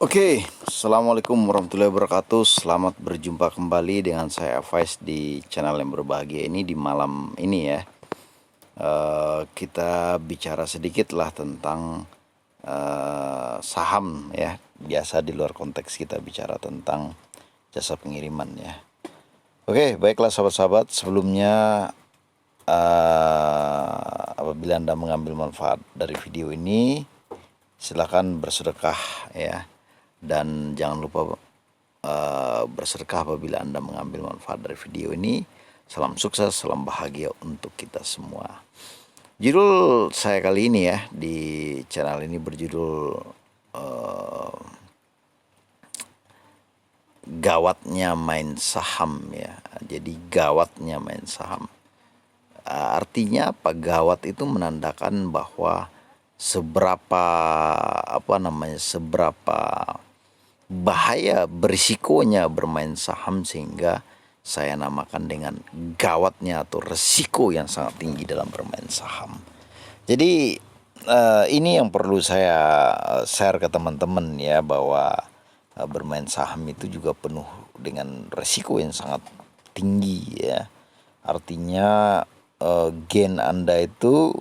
Oke, Assalamualaikum warahmatullahi wabarakatuh. Selamat berjumpa kembali dengan saya Faiz di channel yang berbahagia ini di malam ini ya. Kita bicara sedikit lah tentang saham ya. Biasa di luar konteks kita bicara tentang jasa pengiriman ya. Oke, baiklah sahabat-sahabat. Sebelumnya apabila Anda mengambil manfaat dari video ini, silakan bersedekah ya. Dan jangan lupa bersedekah apabila Anda mengambil manfaat dari video ini. Salam sukses, salam bahagia untuk kita semua. Judul saya kali ini ya di channel ini berjudul gawatnya main saham ya. Jadi gawatnya main saham. Artinya apa? Gawat itu menandakan bahwa seberapa bahaya berisikonya bermain saham, sehingga saya namakan dengan gawatnya atau resiko yang sangat tinggi dalam bermain saham. Jadi ini yang perlu saya share ke teman-teman ya, bahwa bermain saham itu juga penuh dengan resiko yang sangat tinggi ya. Artinya gain Anda itu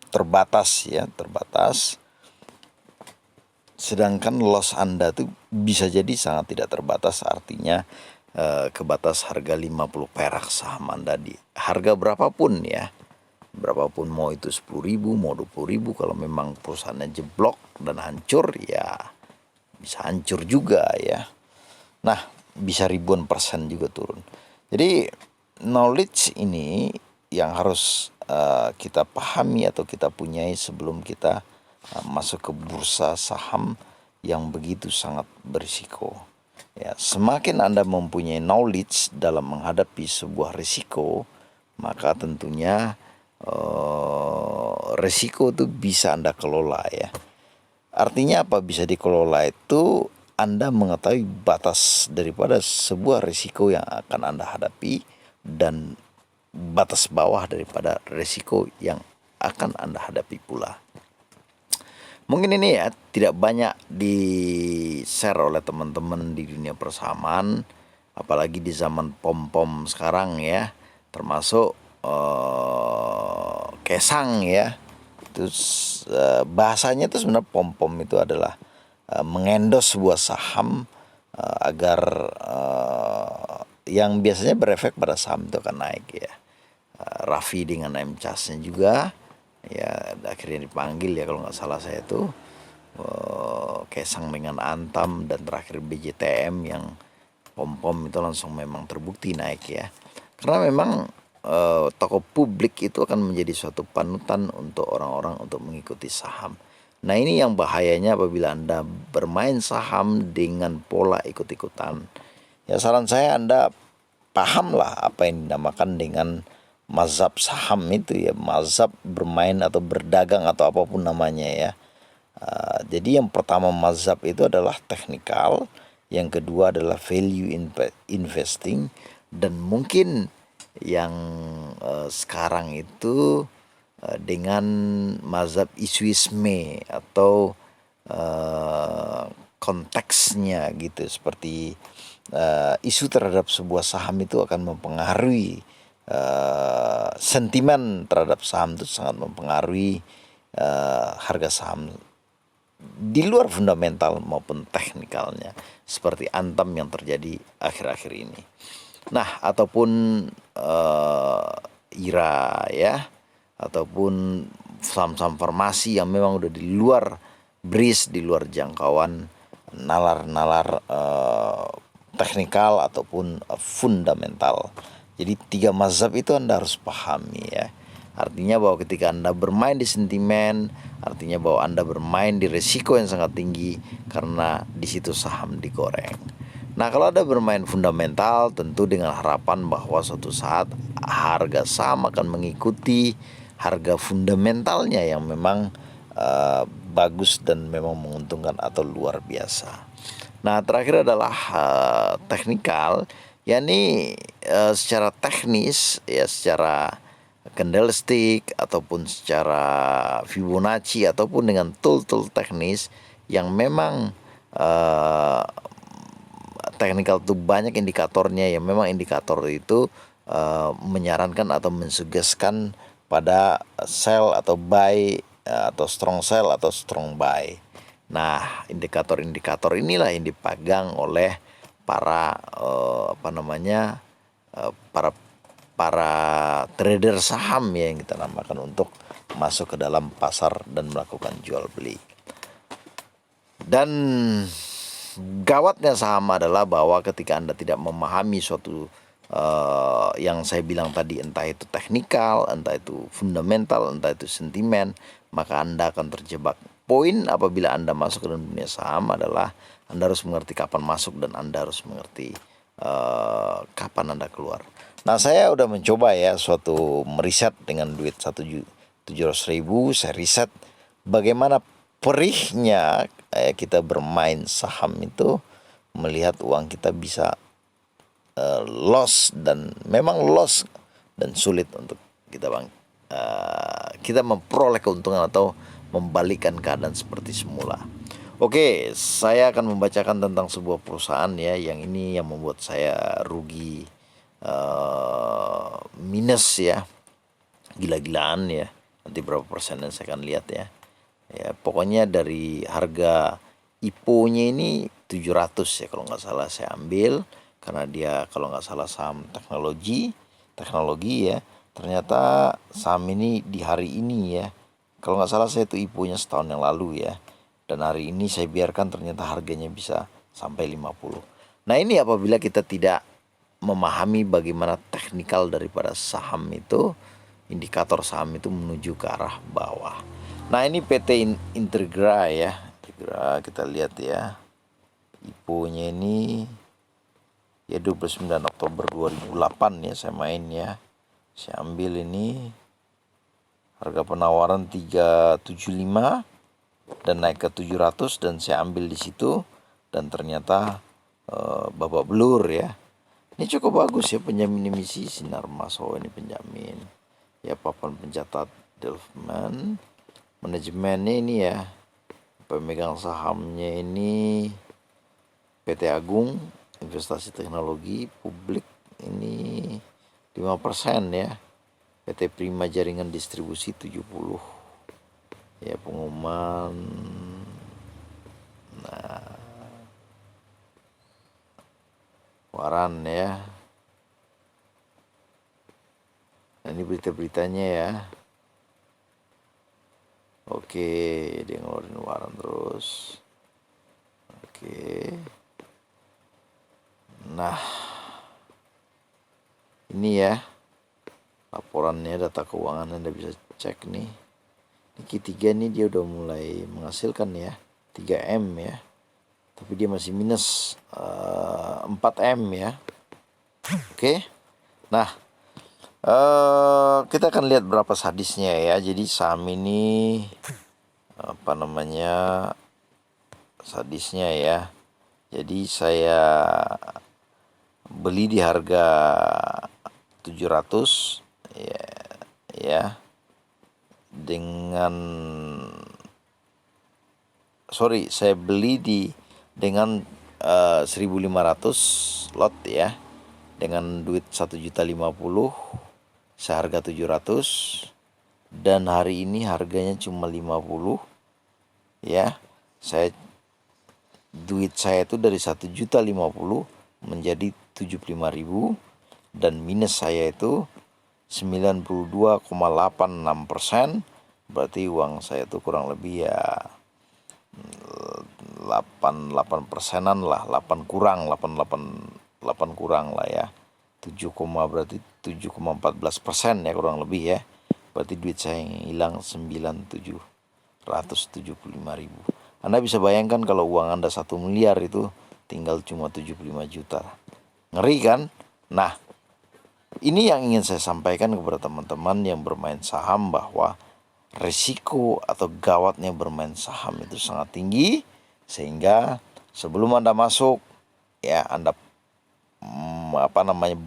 terbatas ya, terbatas. Sedangkan loss Anda tuh bisa jadi sangat tidak terbatas, artinya kebatas harga 50 perak saham Anda di harga berapapun ya. Berapapun, mau itu 10.000, mau 20.000, kalau memang perusahaannya jeblok dan hancur ya bisa hancur juga ya. Nah, bisa ribuan persen juga turun. Jadi knowledge ini yang harus kita pahami atau kita punyai sebelum kita masuk ke bursa saham yang begitu sangat berisiko. Ya, semakin Anda mempunyai knowledge dalam menghadapi sebuah risiko, maka tentunya risiko itu bisa Anda kelola ya. Artinya apa bisa dikelola itu? Anda mengetahui batas daripada sebuah risiko yang akan Anda hadapi dan batas bawah daripada risiko yang akan Anda hadapi pula. Mungkin ini ya tidak banyak di-share oleh teman-teman di dunia persahaman, apalagi di zaman pom-pom sekarang ya, termasuk Kesang ya. Itu bahasanya itu sebenarnya pom-pom itu adalah mengendos sebuah saham agar yang biasanya berefek pada saham itu akan naik ya. Raffi dengan M-Chasnya juga ya akhirnya dipanggil ya, kalau nggak salah saya tuh Kesang dengan Antam, dan terakhir BJTM yang pom-pom itu langsung memang terbukti naik ya, karena memang tokoh publik itu akan menjadi suatu panutan untuk orang-orang untuk mengikuti saham. Nah, ini yang bahayanya apabila Anda bermain saham dengan pola ikut-ikutan. Ya, saran saya Anda pahamlah apa yang dinamakan dengan mazhab saham itu ya, mazhab bermain atau berdagang atau apapun namanya ya. Jadi yang pertama mazhab itu adalah teknikal, yang kedua adalah value investing, dan mungkin yang sekarang itu dengan mazhab isuisme atau konteksnya gitu, seperti isu terhadap sebuah saham itu akan mempengaruhi sentimen terhadap saham, itu sangat mempengaruhi harga saham di luar fundamental maupun teknikalnya, seperti Antam yang terjadi akhir-akhir ini. Nah, ataupun IRA ya, ataupun saham-saham farmasi yang memang udah di luar BRIS, di luar jangkauan nalar-nalar teknikal ataupun fundamental. Jadi 3 mazhab itu Anda harus pahami ya. Artinya bahwa ketika Anda bermain di sentimen, artinya bahwa Anda bermain di risiko yang sangat tinggi, karena di situ saham digoreng. Nah, kalau Anda bermain fundamental, tentu dengan harapan bahwa suatu saat harga saham akan mengikuti harga fundamentalnya yang memang bagus dan memang menguntungkan atau luar biasa. Nah, terakhir adalah teknikal, yakni secara teknis ya, secara candlestick ataupun secara Fibonacci ataupun dengan tool-tool teknis yang memang teknikal itu banyak indikatornya, yang memang indikator itu menyarankan atau mensugeskan pada sell atau buy atau strong sell atau strong buy. Nah, indikator-indikator inilah yang dipegang oleh para para trader saham ya, yang kita namakan, untuk masuk ke dalam pasar dan melakukan jual beli. Dan gawatnya saham adalah bahwa ketika Anda tidak memahami suatu yang saya bilang tadi, entah itu teknikal, entah itu fundamental, entah itu sentimen, maka Anda akan terjebak. Poin apabila Anda masuk ke dalam dunia saham adalah Anda harus mengerti kapan masuk dan Anda harus mengerti kapan Anda keluar. Nah, saya udah mencoba ya suatu meriset dengan duit 1.700.000. Saya riset bagaimana perihnya kita bermain saham itu, melihat uang kita bisa loss, dan memang loss dan sulit untuk kita memperoleh keuntungan atau membalikkan keadaan seperti semula. Oke, saya akan membacakan tentang sebuah perusahaan ya, yang ini yang membuat saya rugi minus ya, gila-gilaan ya. Nanti berapa persen yang saya akan lihat ya. Ya, pokoknya dari harga IPO-nya ini 700 ya kalau nggak salah saya ambil, karena dia kalau nggak salah saham teknologi ya. Ternyata saham ini di hari ini ya, kalau nggak salah saya itu IPO-nya setahun yang lalu ya, dan hari ini saya biarkan ternyata harganya bisa sampai 50. Nah, ini apabila kita tidak memahami bagaimana teknikal daripada saham itu, indikator saham itu menuju ke arah bawah. Nah, ini PT Integra ya. Kita lihat ya. IPO-nya ini ya 29 Oktober 2008 ya saya main ya. Saya ambil ini harga penawaran 375 dan naik ke 700, dan saya ambil di situ, dan ternyata babak belur ya. Ini cukup bagus ya, penjamin emisi Sinar Mas. Oh, ini penjamin. Ya, papan pencatat Delfman. Manajemennya ini ya, pemegang sahamnya ini PT Agung Investasi Teknologi Publik, ini 5% ya. PT Prima Jaringan Distribusi 70. Ya, pengumuman. Nah, waran ya. Nah, ini berita-beritanya ya. Oke, dia ngeluarin waran terus. Oke. Nah, ini ya laporannya, data keuangan Anda bisa cek nih. Ini Q3 nih dia udah mulai menghasilkan ya 3M ya, tapi dia masih minus 4M ya. Oke. Nah, kita akan lihat berapa sadisnya ya. Jadi saham ini sadisnya ya. Jadi saya beli di harga 700 ya, saya beli dengan 1.500 lot ya, dengan duit 1.050.000, seharga 700, dan hari ini harganya cuma 50 ya. Duit saya itu dari 1.050.000 menjadi 75.000, dan minus saya itu 92,86%. Berarti uang saya itu kurang lebih ya 8%-an lah, 8 kurang lah ya. 7, berarti 7,14% ya kurang lebih ya. Berarti duit saya yang hilang 9.775.000. Anda bisa bayangkan kalau uang Anda 1 miliar itu tinggal cuma 75 juta. Ngeri kan? Nah, ini yang ingin saya sampaikan kepada teman-teman yang bermain saham, bahwa risiko atau gawatnya bermain saham itu sangat tinggi, sehingga sebelum Anda masuk ya, Anda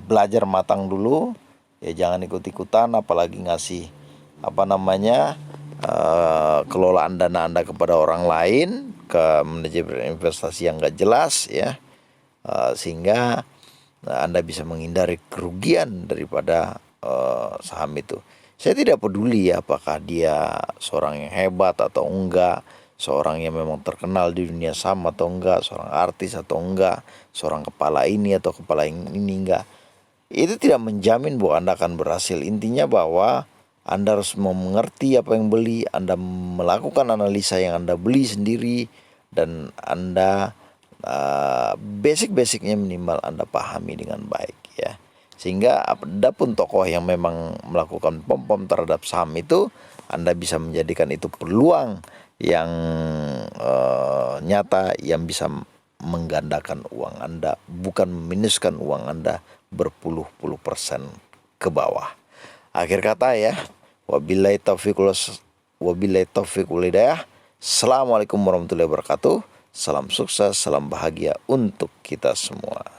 belajar matang dulu ya, jangan ikut-ikutan, apalagi ngasih kelolaan dana Anda kepada orang lain. ke manajemen investasi yang nggak jelas ya, sehingga Anda bisa menghindari kerugian daripada saham itu. Saya tidak peduli apakah dia seorang yang hebat atau enggak, seorang yang memang terkenal di dunia saham atau enggak, seorang artis atau enggak, seorang kepala ini atau kepala ini enggak. Itu tidak menjamin bahwa Anda akan berhasil. Intinya bahwa Anda harus mengerti apa yang beli, Anda melakukan analisa yang Anda beli sendiri, dan Anda basic-basicnya minimal Anda pahami dengan baik ya. Sehingga adapun tokoh yang memang melakukan pom-pom terhadap saham itu, Anda bisa menjadikan itu peluang yang nyata yang bisa menggandakan uang Anda, bukan meminuskan uang Anda berpuluh-puluh persen ke bawah. Akhir kata ya, wabillahi taufiq wal hidayah. Assalamualaikum warahmatullahi wabarakatuh. Salam sukses, salam bahagia untuk kita semua.